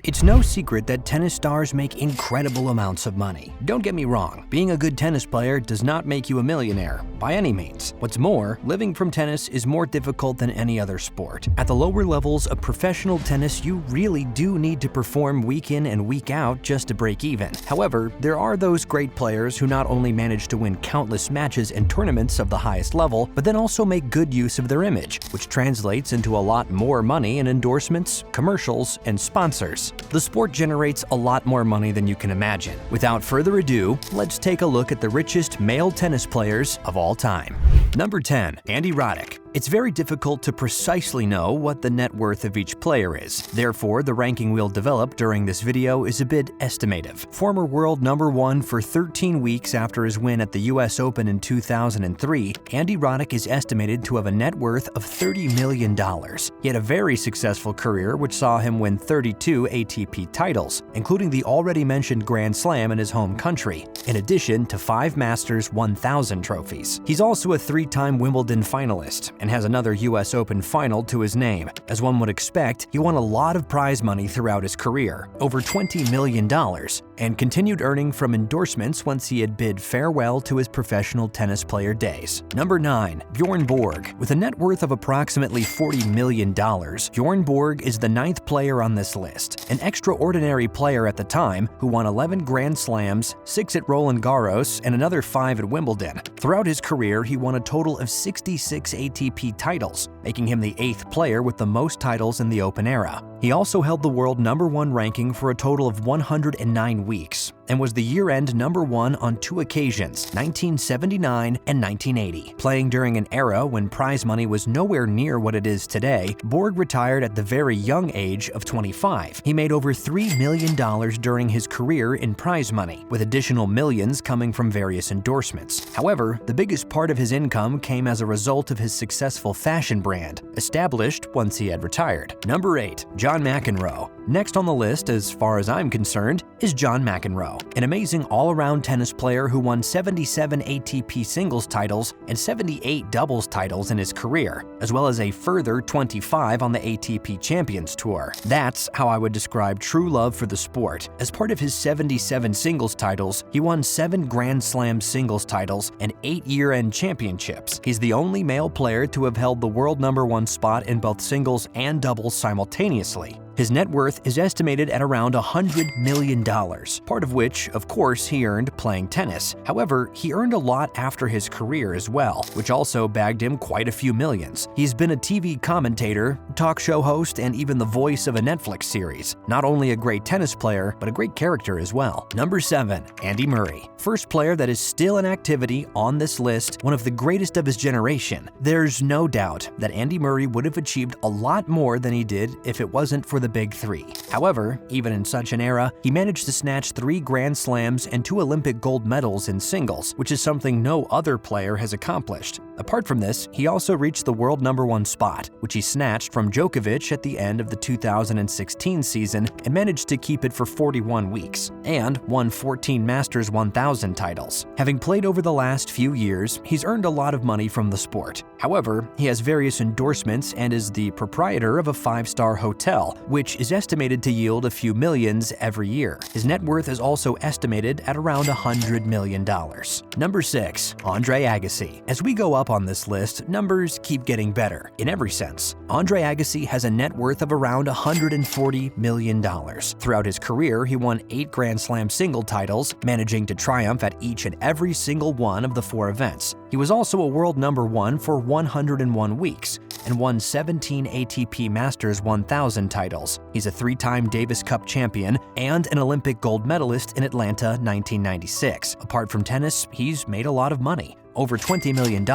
It's no secret that tennis stars make incredible amounts of money. Don't get me wrong, being a good tennis player does not make you a millionaire, by any means. What's more, living from tennis is more difficult than any other sport. At the lower levels of professional tennis, you really do need to perform week in and week out just to break even. However, there are those great players who not only manage to win countless matches and tournaments of the highest level, but then also make good use of their image, which translates into a lot more money in endorsements, commercials, and sponsors. The sport generates a lot more money than you can imagine. Without further ado, let's take a look at the richest male tennis players of all time. Number 10. Andy Roddick. It's very difficult to precisely know what the net worth of each player is. Therefore, the ranking we'll develop during this video is a bit estimative. Former world number 1 for 13 weeks after his win at the US Open in 2003, Andy Roddick is estimated to have a net worth of $30 million. He had a very successful career which saw him win 32 ATP titles, including the already mentioned Grand Slam in his home country, in addition to 5 Masters 1000 trophies. He's also a 3-time Wimbledon finalist and has another US Open final to his name. As one would expect, he won a lot of prize money throughout his career, over $20 million, and continued earning from endorsements once he had bid farewell to his professional tennis player days. Number 9. Bjorn Borg. With a net worth of approximately $40 million, Bjorn Borg is the 9th player on this list, an extraordinary player at the time who won 11 Grand Slams, 6 at Roland Garros, and another 5 at Wimbledon. Throughout his career, he won a total of 66 ATP titles, making him the 8th player with the most titles in the Open era. He also held the world number 1 ranking for a total of 109 weeks, and was the year-end number 1 on 2 occasions, 1979 and 1980. Playing during an era when prize money was nowhere near what it is today, Borg retired at the very young age of 25. He made over $3 million during his career in prize money, with additional millions coming from various endorsements. However, the biggest part of his income came as a result of his successful fashion brand, established once he had retired. Number 8. John McEnroe. Next on the list, as far as I'm concerned, is John McEnroe, an amazing all-around tennis player who won 77 ATP singles titles and 78 doubles titles in his career, as well as a further 25 on the ATP Champions Tour. That's how I would describe true love for the sport. As part of his 77 singles titles, he won 7 Grand Slam singles titles and 8 year-end championships. He's the only male player to have held the world number 1 spot in both singles and doubles simultaneously. His net worth is estimated at around $100 million, part of which, of course, he earned playing tennis. However, he earned a lot after his career as well, which also bagged him quite a few millions. He's been a TV commentator, talk show host, and even the voice of a Netflix series. Not only a great tennis player, but a great character as well. Number 7. Andy Murray. First player that is still in activity on this list, one of the greatest of his generation. There's no doubt that Andy Murray would have achieved a lot more than he did if it wasn't for the Big 3. However, even in such an era, he managed to snatch 3 Grand Slams and 2 Olympic gold medals in singles, which is something no other player has accomplished. Apart from this, he also reached the world number 1 spot, which he snatched from Djokovic at the end of the 2016 season and managed to keep it for 41 weeks, and won 14 Masters 1000 titles. Having played over the last few years, he's earned a lot of money from the sport. However, he has various endorsements and is the proprietor of a 5-star hotel, which is estimated to yield a few millions every year. His net worth is also estimated at around $100 million. Number 6. Andre Agassi. As we go up on this list, numbers keep getting better in every sense. Andre Agassi has a net worth of around $140 million. Throughout his career, he won 8 Grand Slam single titles, managing to triumph at each and every single one of the 4 events. He was also a world number 1 for 101 weeks and won 17 ATP Masters 1000 titles. He's a 3-time Davis Cup champion and an Olympic gold medalist in Atlanta 1996. Apart from tennis, he's made a lot of money. over $20 million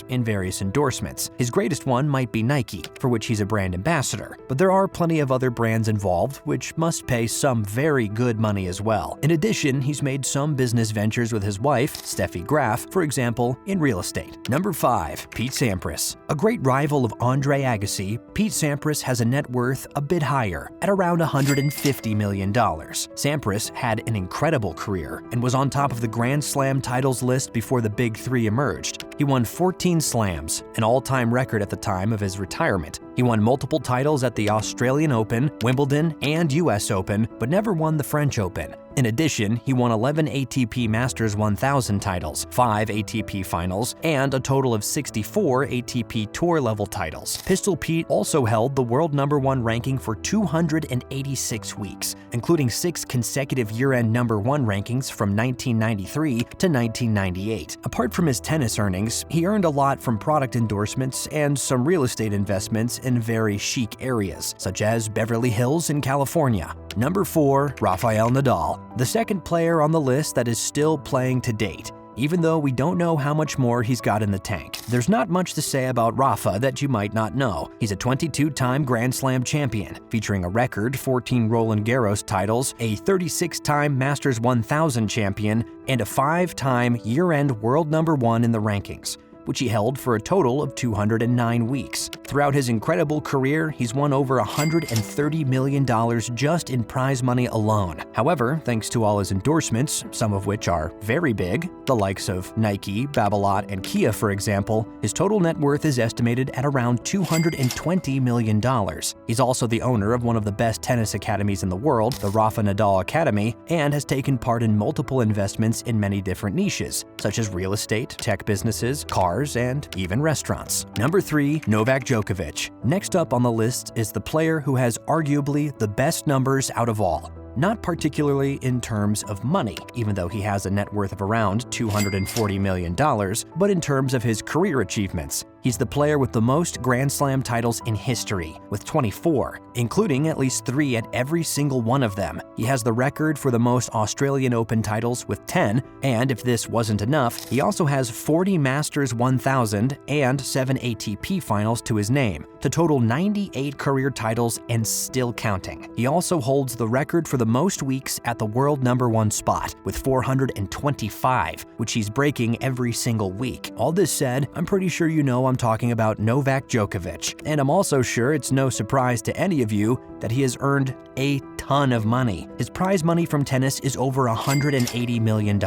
in various endorsements. His greatest one might be Nike, for which he's a brand ambassador, but there are plenty of other brands involved which must pay some very good money as well. In addition, he's made some business ventures with his wife, Steffi Graf, for example, in real estate. Number 5. Pete Sampras. A great rival of Andre Agassi, Pete Sampras has a net worth a bit higher, at around $150 million. Sampras had an incredible career and was on top of the Grand Slam titles list before the Big Three emerged. He won 14 slams, an all-time record at the time of his retirement. He won multiple titles at the Australian Open, Wimbledon, and US Open, but never won the French Open. In addition, he won 11 ATP Masters 1000 titles, 5 ATP Finals, and a total of 64 ATP Tour-level titles. Pistol Pete also held the world #1 ranking for 286 weeks, including 6 consecutive year-end #1 rankings from 1993 to 1998. Apart from his tennis earnings, he earned a lot from product endorsements and some real estate investments in very chic areas, such as Beverly Hills in California. Number 4, Rafael Nadal, the second player on the list that is still playing to date. Even though we don't know how much more he's got in the tank, there's not much to say about Rafa that you might not know. He's a 22-time Grand Slam champion, featuring a record 14 Roland Garros titles, a 36-time Masters 1000 champion, and a 5-time year-end world #1 in the rankings, which he held for a total of 209 weeks. Throughout his incredible career, he's won over $130 million just in prize money alone. However, thanks to all his endorsements, some of which are very big, the likes of Nike, Babolat, and Kia for example, his total net worth is estimated at around $220 million. He's also the owner of one of the best tennis academies in the world, the Rafa Nadal Academy, and has taken part in multiple investments in many different niches, such as real estate, tech businesses, cars, and even restaurants. Number 3, Novak Djokovic. Next up on the list is the player who has arguably the best numbers out of all. Not particularly in terms of money, even though he has a net worth of around $240 million, but in terms of his career achievements. He's the player with the most Grand Slam titles in history, with 24, including at least 3 at every single one of them. He has the record for the most Australian Open titles with 10, and if this wasn't enough, he also has 40 Masters 1000 and 7 ATP Finals to his name, to total 98 career titles and still counting. He also holds the record for the most weeks at the world #1 spot, with 425, which he's breaking every single week. All this said, I'm pretty sure you know I'm talking about Novak Djokovic, and I'm also sure it's no surprise to any of you that he has earned a ton of money. His prize money from tennis is over $180 million,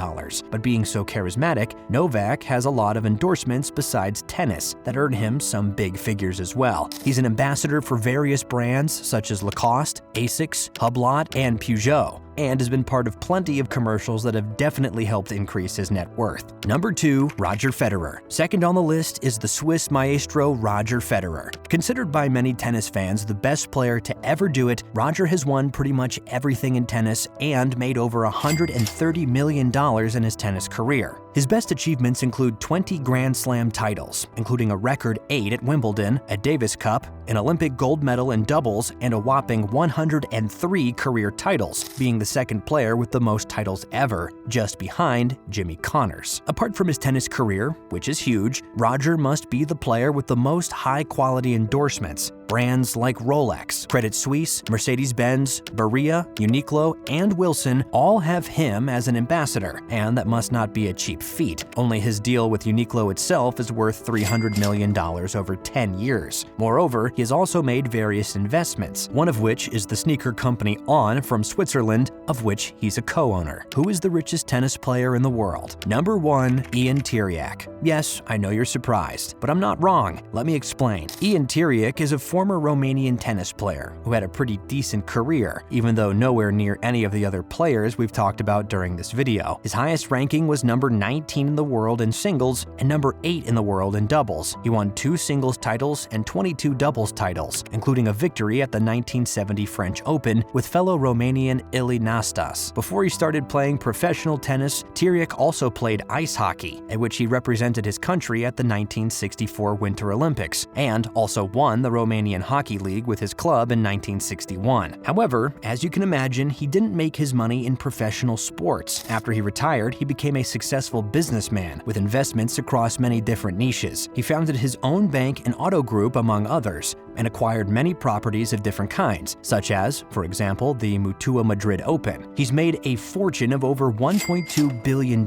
but being so charismatic, Novak has a lot of endorsements besides tennis that earn him some big figures as well. He's an ambassador for various brands such as Lacoste, Asics, Hublot, and Peugeot, and has been part of plenty of commercials that have definitely helped increase his net worth. Number 2, Roger Federer. Second on the list is the Swiss maestro Roger Federer. Considered by many tennis fans the best player to ever do it, Roger has won pretty much everything in tennis and made over $130 million in his tennis career. His best achievements include 20 Grand Slam titles, including a record 8 at Wimbledon, a Davis Cup, an Olympic gold medal in doubles, and a whopping 103 career titles, being the second player with the most titles ever, just behind Jimmy Connors. Apart from his tennis career, which is huge, Roger must be the player with the most high-quality endorsements. Brands like Rolex, Credit Suisse, Mercedes-Benz, Berea, Uniqlo, and Wilson all have him as an ambassador, and that must not be a cheap feat. Only his deal with Uniqlo itself is worth $300 million over 10 years. Moreover, he has also made various investments, one of which is the sneaker company On from Switzerland, of which he's a co-owner. Who is the richest tennis player in the world? Number 1, Ian Tiriac. Yes, I know you're surprised, but I'm not wrong. Let me explain. Ian Tiriac is a former Romanian tennis player who had a pretty decent career, even though nowhere near any of the other players we've talked about during this video. His highest ranking was number 19 in the world in singles and number 8 in the world in doubles. He won 2 singles titles and 22 doubles titles, including a victory at the 1970 French Open with fellow Romanian Ili Nastas. Before he started playing professional tennis, Tiriac also played ice hockey, at which he represented his country at the 1964 Winter Olympics, and also won the Romanian Hockey League with his club in 1961. However, as you can imagine, he didn't make his money in professional sports. After he retired, he became a successful businessman with investments across many different niches. He founded his own bank and auto group, among others. and acquired many properties of different kinds, such as, for example, the Mutua Madrid Open. He's made a fortune of over $1.2 billion,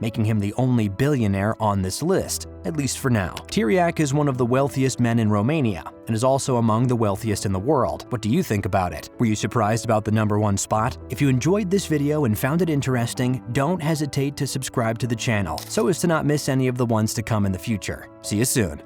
making him the only billionaire on this list, at least for now. Tiriac is one of the wealthiest men in Romania and is also among the wealthiest in the world. What do you think about it? Were you surprised about the #1 spot? If you enjoyed this video and found it interesting, don't hesitate to subscribe to the channel so as to not miss any of the ones to come in the future. See you soon.